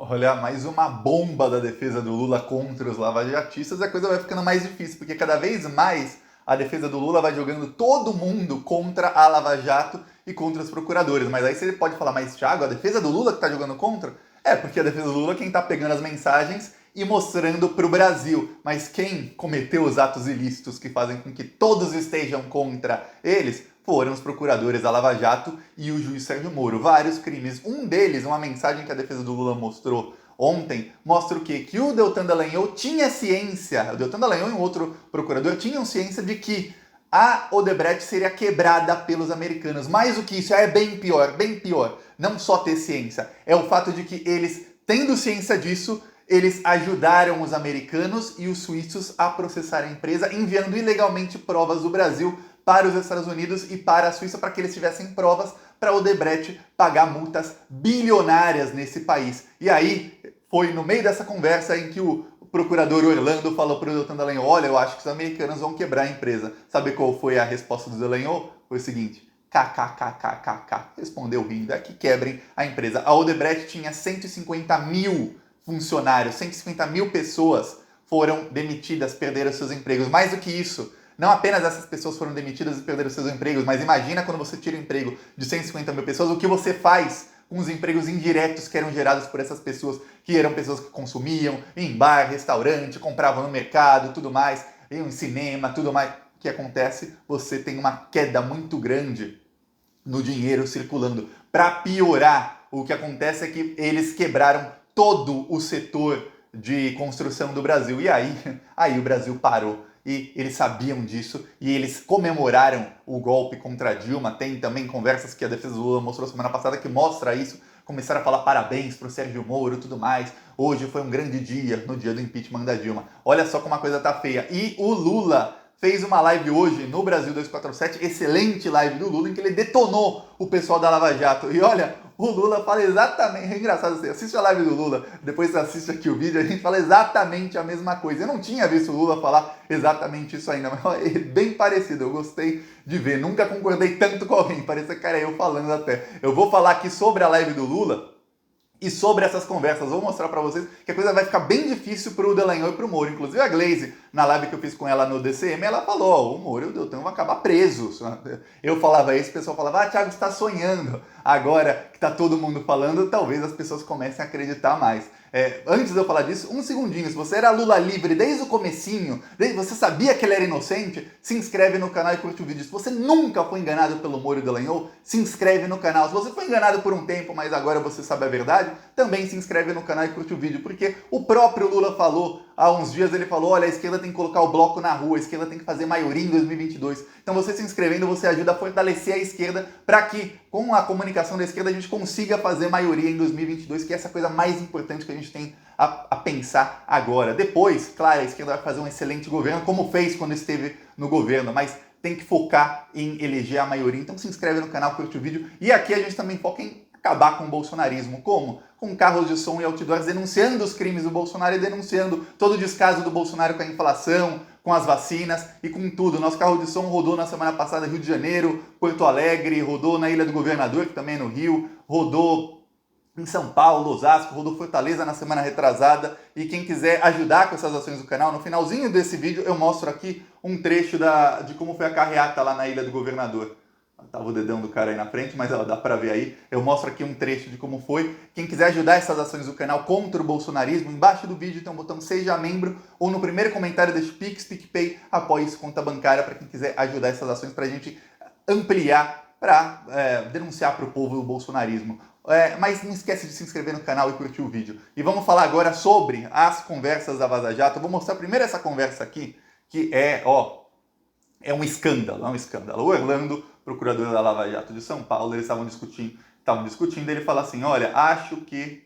Olha, mais uma bomba da defesa do Lula contra os lavajatistas, a coisa vai ficando mais difícil, porque cada vez mais a defesa do Lula vai jogando todo mundo contra a Lava Jato e contra os procuradores. Mas aí você pode falar, mas Thiago, a defesa do Lula que tá jogando contra? É, porque a defesa do Lula é quem tá pegando as mensagens e mostrando pro Brasil. Mas quem cometeu os atos ilícitos que fazem com que todos estejam contra eles foram os procuradores da Lava Jato e o juiz Sérgio Moro. Vários crimes. Um deles, uma mensagem que a defesa do Lula mostrou ontem, mostra o quê? Que o Deltan Dallagnol tinha ciência, o Deltan Dallagnol e um outro procurador tinham ciência de que a Odebrecht seria quebrada pelos americanos. Mais do que isso, é bem pior, bem pior. Não só ter ciência, é o fato de que eles, tendo ciência disso, eles ajudaram os americanos e os suíços a processar a empresa, enviando ilegalmente provas do Brasil para os Estados Unidos e para a Suíça, para que eles tivessem provas para Odebrecht pagar multas bilionárias nesse país. E aí, foi no meio dessa conversa em que o procurador Orlando falou para o Deltan Dallagnol, olha, eu acho que os americanos vão quebrar a empresa. Sabe qual foi a resposta do Dallagnol? Foi o seguinte, kkkkkk, respondeu rindo, é que quebrem a empresa. A Odebrecht tinha 150 mil funcionários, 150 mil pessoas foram demitidas, perderam seus empregos. Mais do que isso, não apenas essas pessoas foram demitidas e perderam seus empregos, mas imagina quando você tira o emprego de 150 mil pessoas, o que você faz com os empregos indiretos que eram gerados por essas pessoas, que eram pessoas que consumiam em bar, restaurante, compravam no mercado, tudo mais, em cinema, tudo mais. O que acontece? Você tem uma queda muito grande no dinheiro circulando. Para piorar, o que acontece é que eles quebraram todo o setor de construção do Brasil. E aí o Brasil parou. E eles sabiam disso e eles comemoraram o golpe contra a Dilma. Tem também conversas que a defesa do Lula mostrou semana passada que mostra isso. Começaram a falar parabéns pro Sérgio Moro e tudo mais. Hoje foi um grande dia, no dia do impeachment da Dilma. Olha só como a coisa tá feia. E o Lula fez uma live hoje no Brasil 247, excelente live do Lula, em que ele detonou o pessoal da Lava Jato. E olha, o Lula fala exatamente, é engraçado, você assiste a live do Lula, depois você assiste aqui o vídeo, a gente fala exatamente a mesma coisa. Eu não tinha visto o Lula falar exatamente isso ainda, mas é bem parecido, eu gostei de ver. Nunca concordei tanto com alguém, parece que era eu falando até. Eu vou falar aqui sobre a live do Lula, e sobre essas conversas, vou mostrar pra vocês que a coisa vai ficar bem difícil pro Dallagnol e pro Moro. Inclusive a Glaze, na live que eu fiz com ela no DCM, ela falou, ó, o Moro e o Deltan vão acabar presos. Eu falava isso, o pessoal falava, Thiago, você tá sonhando. Agora que tá todo mundo falando, talvez as pessoas comecem a acreditar mais. Antes de eu falar disso, um segundinho, se você era Lula livre desde o comecinho, você sabia que ele era inocente, se inscreve no canal e curte o vídeo. Se você nunca foi enganado pelo Moro e Dallagnol, se inscreve no canal. Se você foi enganado por um tempo, mas agora você sabe a verdade, também se inscreve no canal e curte o vídeo, porque o próprio Lula falou, há uns dias ele falou, olha, a esquerda tem que colocar o bloco na rua, a esquerda tem que fazer maioria em 2022. Então você se inscrevendo, você ajuda a fortalecer a esquerda para que, com a comunicação da esquerda, a gente consiga fazer maioria em 2022, que é essa coisa mais importante que a gente tem a pensar agora. Depois, claro, a esquerda vai fazer um excelente governo, como fez quando esteve no governo, mas tem que focar em eleger a maioria. Então se inscreve no canal, curte o vídeo. E aqui a gente também foca em acabar com o bolsonarismo. Como? Com carros de som e outdoors denunciando os crimes do Bolsonaro e denunciando todo o descaso do Bolsonaro com a inflação, com as vacinas e com tudo. Nosso carro de som rodou na semana passada Rio de Janeiro, Porto Alegre, rodou na Ilha do Governador, que também é no Rio, rodou em São Paulo, Osasco, rodou Fortaleza na semana retrasada. E quem quiser ajudar com essas ações do canal, no finalzinho desse vídeo eu mostro aqui um trecho de como foi a carreata lá na Ilha do Governador. Tava o dedão do cara aí na frente, mas dá pra ver aí. Eu mostro aqui um trecho de como foi. Quem quiser ajudar essas ações do canal contra o bolsonarismo, embaixo do vídeo tem um botão Seja Membro, ou no primeiro comentário deixe Pix, PicPay, apoie isso, conta bancária, para quem quiser ajudar essas ações pra gente ampliar, para denunciar pro povo o bolsonarismo. Mas não esquece de se inscrever no canal e curtir o vídeo. E vamos falar agora sobre as conversas da Vaza Jato. Eu vou mostrar primeiro essa conversa aqui, que é um escândalo, é um escândalo. O Orlando, procurador da Lava Jato de São Paulo, eles estavam discutindo, ele fala assim, olha, acho que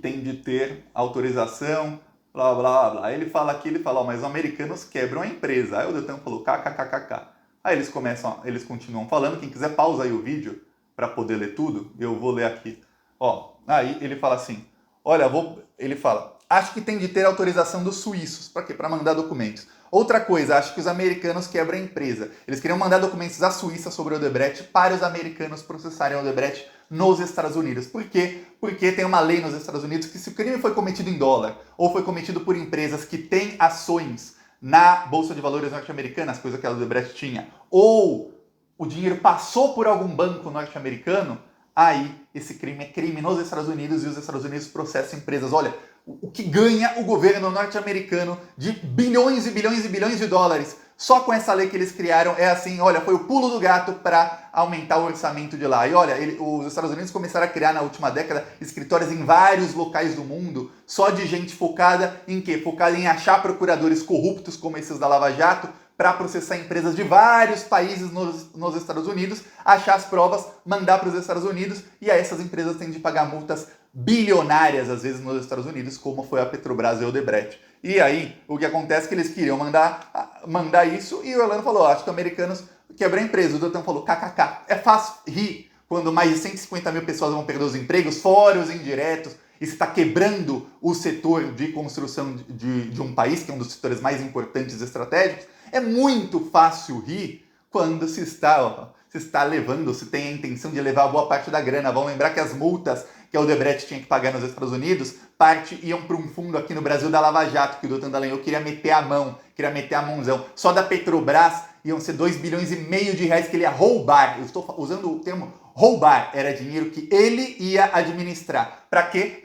tem de ter autorização, blá, blá, blá. Aí ele fala, ó, mas os americanos quebram a empresa. Aí o Deltan falou, kkkk. Aí eles continuam falando, quem quiser pausa aí o vídeo para poder ler tudo, eu vou ler aqui. Aí ele fala assim, olha, ele fala, acho que tem de ter autorização dos suíços. Para quê? Para mandar documentos. Outra coisa, acho que os americanos quebram a empresa. Eles queriam mandar documentos à Suíça sobre a Odebrecht para os americanos processarem a Odebrecht nos Estados Unidos. Por quê? Porque tem uma lei nos Estados Unidos que se o crime foi cometido em dólar ou foi cometido por empresas que têm ações na Bolsa de Valores norte-americana, coisa que a Odebrecht tinha, ou o dinheiro passou por algum banco norte-americano, aí esse crime é crime nos Estados Unidos e os Estados Unidos processam empresas. Olha, o que ganha o governo norte-americano de bilhões e bilhões e bilhões de dólares só com essa lei que eles criaram é assim, olha, foi o pulo do gato para aumentar o orçamento de lá. E olha, os Estados Unidos começaram a criar na última década escritórios em vários locais do mundo, só de gente focada em quê? Focada em achar procuradores corruptos como esses da Lava Jato, para processar empresas de vários países nos Estados Unidos, achar as provas, mandar para os Estados Unidos, e aí essas empresas têm de pagar multas bilionárias, às vezes, nos Estados Unidos, como foi a Petrobras e a Odebrecht. E aí, o que acontece é que eles queriam mandar isso, e o Orlando falou, acho que americanos quebram a empresa. O Doutor falou, kkk, é fácil rir quando mais de 150 mil pessoas vão perder os empregos, fora os indiretos, e se está quebrando o setor de construção de um país, que é um dos setores mais importantes e estratégicos. É muito fácil rir quando se está levando, se tem a intenção de levar boa parte da grana. Vamos lembrar que as multas que a Odebrecht tinha que pagar nos Estados Unidos, parte iam para um fundo aqui no Brasil da Lava Jato, que o Doutor Dallagnol queria meter a mão, queria meter a mãozão. Só da Petrobras iam ser 2,5 bilhões de reais que ele ia roubar. Eu estou usando o termo roubar. Era dinheiro que ele ia administrar. Para quê?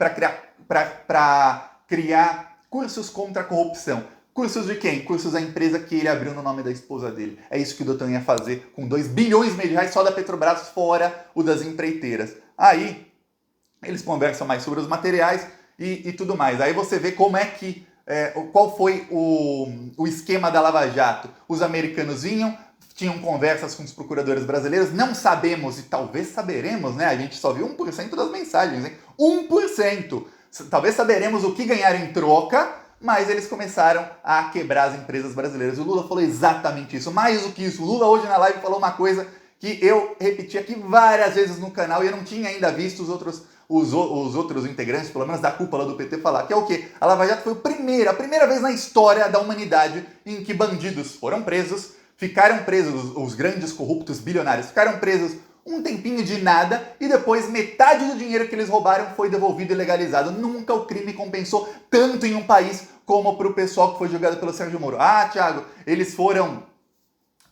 Para criar cursos contra a corrupção. Cursos de quem? Cursos da empresa que ele abriu no nome da esposa dele. É isso que o Doutor ia fazer com 2,5 bilhões de reais só da Petrobras, fora o das empreiteiras. Aí, eles conversam mais sobre os materiais e tudo mais. Aí você vê como é que, qual foi o esquema da Lava Jato. Os americanos vinham, tinham conversas com os procuradores brasileiros, não sabemos, e talvez saberemos, né? A gente só viu 1% das mensagens, hein? 1%! Talvez saberemos o que ganharam em troca, mas eles começaram a quebrar as empresas brasileiras. O Lula falou exatamente isso. Mais do que isso, o Lula hoje na live falou uma coisa que eu repeti aqui várias vezes no canal e eu não tinha ainda visto os outros integrantes, pelo menos da cúpula do PT, falar, que é o quê? A Lava Jato foi a primeira vez na história da humanidade em que bandidos foram presos, ficaram presos, os grandes corruptos bilionários ficaram presos um tempinho de nada e depois metade do dinheiro que eles roubaram foi devolvido e legalizado. Nunca o crime compensou tanto em um país como para o pessoal que foi julgado pelo Sérgio Moro. Ah, Thiago, eles foram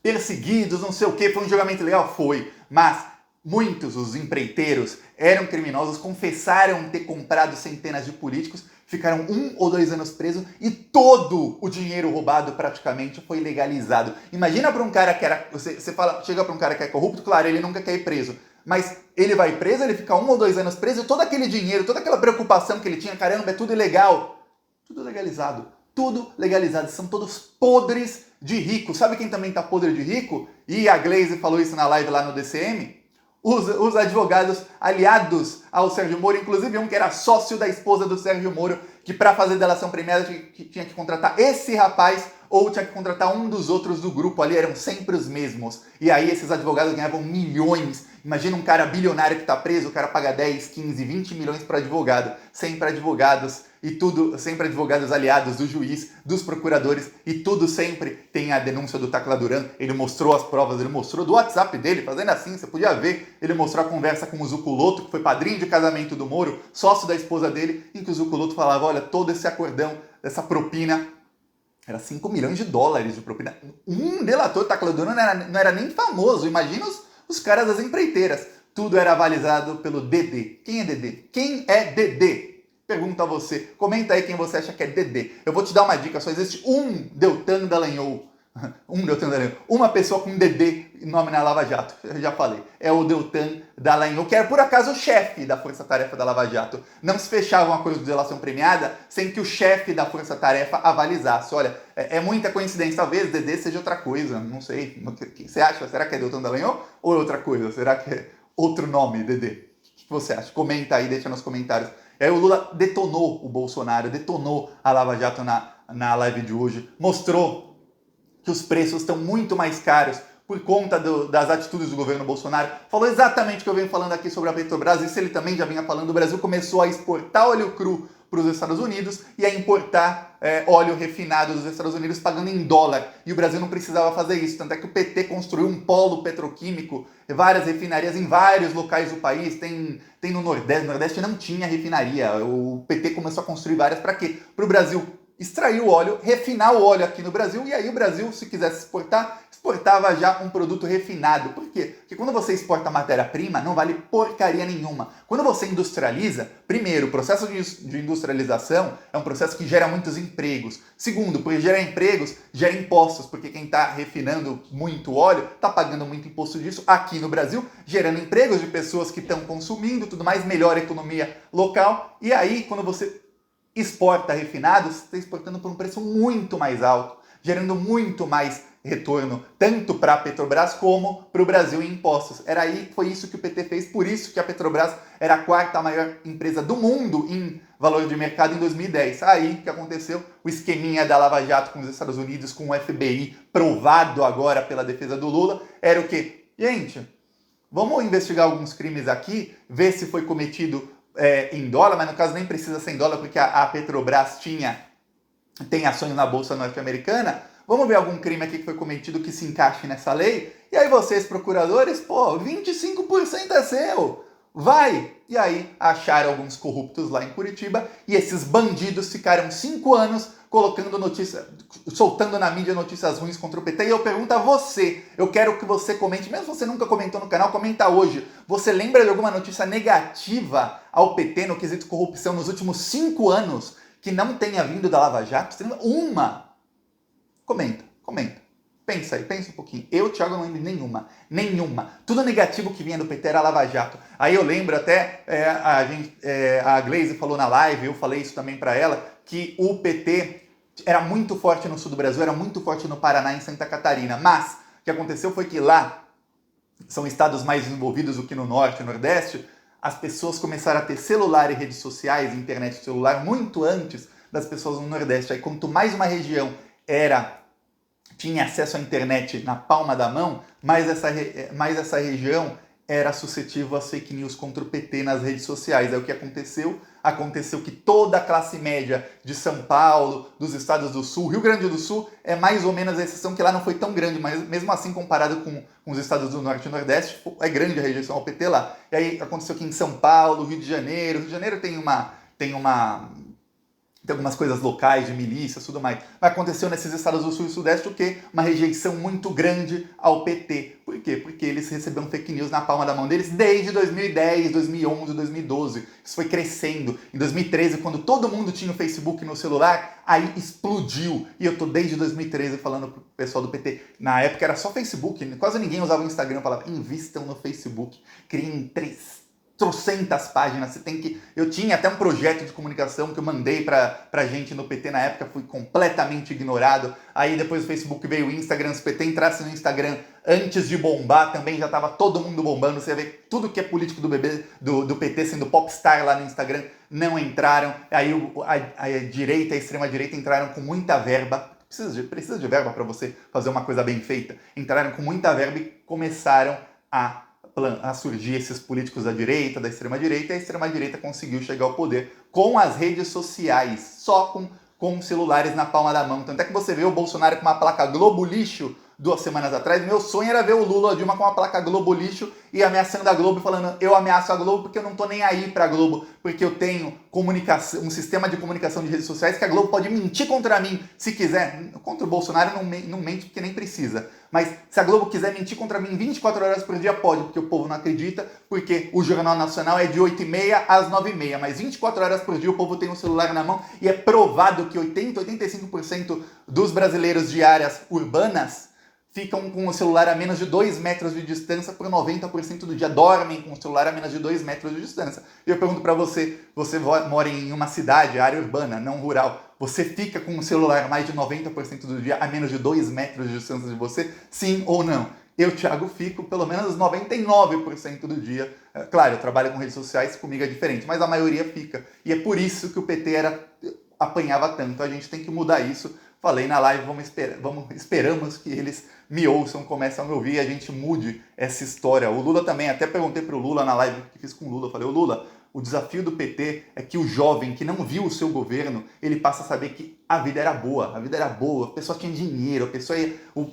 perseguidos, não sei o que, foi um julgamento legal? Foi, mas muitos, os empreiteiros, eram criminosos, confessaram ter comprado centenas de políticos, ficaram 1 ou 2 anos presos e todo o dinheiro roubado praticamente foi legalizado. Imagina para um cara que era... chega para um cara que é corrupto, claro, ele nunca quer ir preso, mas ele vai preso, ele fica 1 ou 2 anos preso e todo aquele dinheiro, toda aquela preocupação que ele tinha, caramba, é tudo ilegal. Tudo legalizado. Tudo legalizado. São todos podres de rico. Sabe quem também tá podre de rico? E a Glaze falou isso na live lá no DCM. Os advogados aliados ao Sérgio Moro, inclusive um que era sócio da esposa do Sérgio Moro, que para fazer delação premiada tinha que contratar esse rapaz ou tinha que contratar um dos outros do grupo ali, eram sempre os mesmos. E aí esses advogados ganhavam milhões. Imagina um cara bilionário que tá preso, o cara paga 10, 15, 20 milhões para advogado. Sempre advogados e tudo, sempre advogados aliados do juiz, dos procuradores, e tudo sempre tem a denúncia do Tacla Duran. Ele mostrou as provas, ele mostrou do WhatsApp dele, fazendo assim, você podia ver, ele mostrou a conversa com o Zuculoto, que foi padrinho de casamento do Moro, sócio da esposa dele, em que o Zuculoto falava, olha, todo esse acordão, essa propina, era 5 milhões de dólares de propina. Um delator, Tacla Duran, não era nem famoso, imagina os caras das empreiteiras. Tudo era avalizado pelo Dedê. Quem é Dedê? Quem é Dedê? Pergunto a você. Comenta aí quem você acha que é Dedê. Eu vou te dar uma dica. Só existe um Deltan Dallagnol. Uma pessoa com Dedê nome na Lava Jato. Eu já falei. É o Deltan Dallagnol, que era por acaso o chefe da Força Tarefa da Lava Jato. Não se fechava uma coisa de delação premiada sem que o chefe da Força Tarefa avalizasse. Olha, é muita coincidência. Talvez Dedê seja outra coisa. Não sei. O que você acha? Será que é Deltan Dallagnol ou é outra coisa? Será que é outro nome, Dedê? O que você acha? Comenta aí, deixa nos comentários. E aí o Lula detonou o Bolsonaro, detonou a Lava Jato na live de hoje, mostrou que os preços estão muito mais caros por conta das atitudes do governo Bolsonaro. Falou exatamente o que eu venho falando aqui sobre a Petrobras, isso ele também já vinha falando. O Brasil começou a exportar óleo cru para os Estados Unidos e a importar óleo refinado dos Estados Unidos pagando em dólar. E o Brasil não precisava fazer isso. Tanto é que o PT construiu um polo petroquímico, várias refinarias em vários locais do país. Tem no Nordeste. No Nordeste não tinha refinaria. O PT começou a construir várias para quê? Para o Brasil extrair o óleo, refinar o óleo aqui no Brasil, e aí o Brasil, se quisesse exportar, exportava já um produto refinado. Por quê? Porque quando você exporta matéria-prima, não vale porcaria nenhuma. Quando você industrializa, primeiro, o processo de industrialização é um processo que gera muitos empregos. Segundo, por gerar empregos, gera impostos, porque quem está refinando muito óleo está pagando muito imposto disso aqui no Brasil, gerando empregos de pessoas que estão consumindo, tudo mais, melhora a economia local. E aí, quando você exporta refinados, você está exportando por um preço muito mais alto, gerando muito mais retorno, tanto para a Petrobras como para o Brasil em impostos. Foi isso que o PT fez, por isso que a Petrobras era a quarta maior empresa do mundo em valor de mercado em 2010. Aí que aconteceu o esqueminha da Lava Jato com os Estados Unidos, com o FBI, provado agora pela defesa do Lula, era o quê? Gente, vamos investigar alguns crimes aqui, ver se foi cometido em dólar, mas no caso nem precisa ser em dólar, porque a Petrobras tem ações na Bolsa Norte-Americana. Vamos ver algum crime aqui que foi cometido que se encaixe nessa lei? E aí vocês, procuradores, 25% é seu! Vai! E aí acharam alguns corruptos lá em Curitiba e esses bandidos ficaram 5 anos colocando soltando na mídia notícias ruins contra o PT. E eu pergunto a você, eu quero que você comente, mesmo se você nunca comentou no canal, comenta hoje. Você lembra de alguma notícia negativa ao PT no quesito corrupção nos últimos 5 anos que não tenha vindo da Lava Jato? Você lembra? Uma! Comenta. Pensa um pouquinho. Eu, Thiago, não lembro nenhuma. Tudo negativo que vinha do PT era Lava Jato. Aí eu lembro até, a Glaze falou na live, eu falei isso também para ela, que o PT era muito forte no sul do Brasil, era muito forte no Paraná e em Santa Catarina. Mas o que aconteceu foi que lá são estados mais desenvolvidos do que no norte e nordeste. As pessoas começaram a ter celular e redes sociais, internet e celular, muito antes das pessoas no nordeste. Aí quanto mais uma região tinha acesso à internet na palma da mão, mais essa região era suscetível às fake news contra o PT nas redes sociais. Aí o que aconteceu? Aconteceu que toda a classe média de São Paulo, dos estados do Sul, Rio Grande do Sul é mais ou menos a exceção, que lá não foi tão grande, mas mesmo assim comparado com os estados do Norte e Nordeste, é grande a rejeição ao PT lá. E aí aconteceu que em São Paulo, Rio de Janeiro tem algumas coisas locais, de milícias, tudo mais. Mas aconteceu nesses estados do Sul e Sudeste o quê? Uma rejeição muito grande ao PT. Por quê? Porque eles receberam fake news na palma da mão deles desde 2010, 2011, 2012. Isso foi crescendo. Em 2013, quando todo mundo tinha o Facebook no celular, aí explodiu. E eu tô desde 2013 falando pro pessoal do PT. Na época era só Facebook, quase ninguém usava o Instagram. Eu falava, invistam no Facebook, criem 300 páginas, eu tinha até um projeto de comunicação que eu mandei pra gente no PT na época, fui completamente ignorado. Aí depois do Facebook veio o Instagram, se o PT entrasse no Instagram antes de bombar, também já tava todo mundo bombando. Você vê tudo que é político do PT sendo popstar lá no Instagram, não entraram. Aí a direita, a extrema-direita entraram com muita verba. Precisa de verba para você fazer uma coisa bem feita. Entraram com muita verba e começaram a surgir esses políticos da direita, da extrema-direita, e a extrema-direita conseguiu chegar ao poder com as redes sociais, só com celulares na palma da mão. Tanto é que você vê o Bolsonaro com uma placa Globo Lixo 2 semanas atrás. Meu sonho era ver o Lula Dilma com uma placa Globo Lixo e ameaçando a Globo, falando, eu ameaço a Globo porque eu não tô nem aí pra Globo, porque eu tenho um sistema de comunicação de redes sociais que a Globo pode mentir contra mim se quiser. Contra o Bolsonaro não mente porque nem precisa. Mas se a Globo quiser mentir contra mim 24 horas por dia, pode, porque o povo não acredita, porque o Jornal Nacional é de 8h30 às 9h30, mas 24 horas por dia o povo tem um celular na mão e é provado que 85% dos brasileiros de áreas urbanas ficam com o celular a menos de 2 metros de distância por 90% do dia, dormem com o celular a menos de 2 metros de distância. E eu pergunto para você, você mora em uma cidade, área urbana, não rural, você fica com o celular mais de 90% do dia a menos de 2 metros de distância de você? Sim ou não? Eu, Thiago, fico pelo menos 99% do dia. Claro, eu trabalho com redes sociais, comigo é diferente, mas a maioria fica. E é por isso que o PT apanhava tanto. A gente tem que mudar isso. Falei na live, esperamos que eles me ouçam, comecem a me ouvir e a gente mude essa história. O Lula também, até perguntei pro Lula na live que fiz com o Lula, falei, ô Lula, O desafio do PT é que o jovem que não viu o seu governo, ele passa a saber que a vida era boa, a pessoa tinha dinheiro,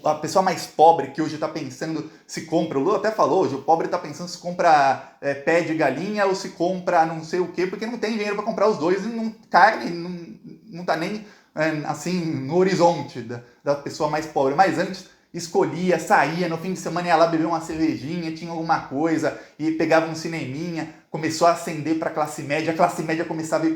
a pessoa mais pobre que hoje está pensando se compra, o Lula até falou, hoje o pobre está pensando se compra pé de galinha ou se compra não sei o quê, porque não tem dinheiro para comprar os dois e carne não está nem assim no horizonte da pessoa mais pobre. Mas antes escolhia, saía, no fim de semana ia lá beber uma cervejinha, tinha alguma coisa, e pegava um cineminha, começou a ascender para a classe média começava a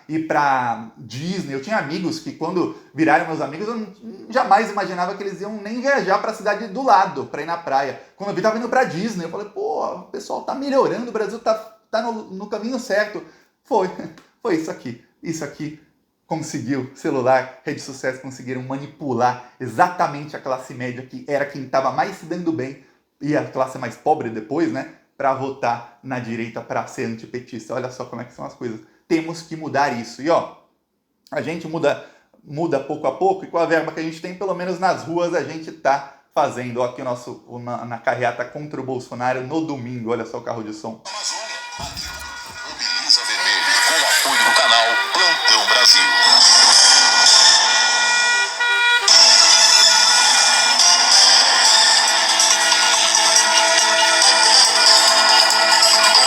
ir para Disney. Eu tinha amigos que quando viraram meus amigos, eu jamais imaginava que eles iam nem viajar para a cidade do lado, para ir na praia. Quando eu vi, tava indo para Disney, eu falei, pô, o pessoal tá melhorando, o Brasil tá no caminho certo. Foi isso aqui conseguiu, celular, rede social, conseguiram manipular exatamente a classe média, que era quem estava mais se dando bem, e a classe mais pobre depois, né, para votar na direita, para ser antipetista. Olha só como é que são as coisas. Temos que mudar isso. E ó, a gente muda pouco a pouco, e com a verba que a gente tem, pelo menos nas ruas, a gente tá fazendo. Ó, aqui na carreata contra o Bolsonaro no domingo. Olha só o carro de som. Mobiliza Vermelho, com o apoio do canal Plantão Brasil.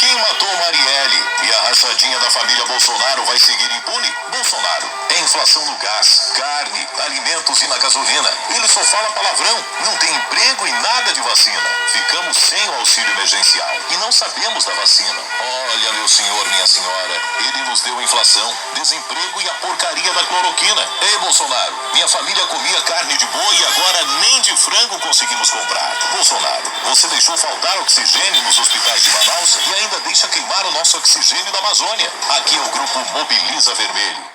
Quem matou Marielle e a rachadinha da família Bolsonaro vai seguir impune? Bolsonaro. É inflação no gás, carne, alimentos e na gasolina. Ele só fala palavrão, não tem emprego e nada de vacina. Ficamos sem o auxílio emergencial e não sabemos da vacina. Olha, meu senhor, minha senhora, ele nos deu inflação, desemprego e a porcaria da cloroquina. Ei, Bolsonaro, minha família comia carne de boi e agora nem de frango conseguimos comprar. Bolsonaro, você deixou faltar oxigênio nos hospitais de Manaus e ainda deixa queimar o nosso oxigênio da Amazônia. Aqui é o grupo Mobiliza Vermelho.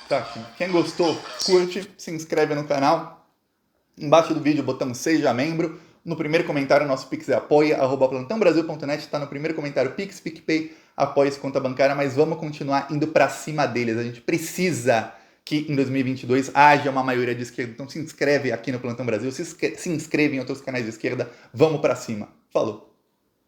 Tá aqui. Quem gostou, curte, se inscreve no canal. Embaixo do vídeo, botão Seja Membro. No primeiro comentário, nosso Pix é apoia@plantãobrasil.net. Está no primeiro comentário, Pix, PicPay, apoia esse conta bancária. Mas vamos continuar indo para cima deles. A gente precisa que em 2022 haja uma maioria de esquerda. Então se inscreve aqui no Plantão Brasil, se inscreve em outros canais de esquerda. Vamos para cima. Falou!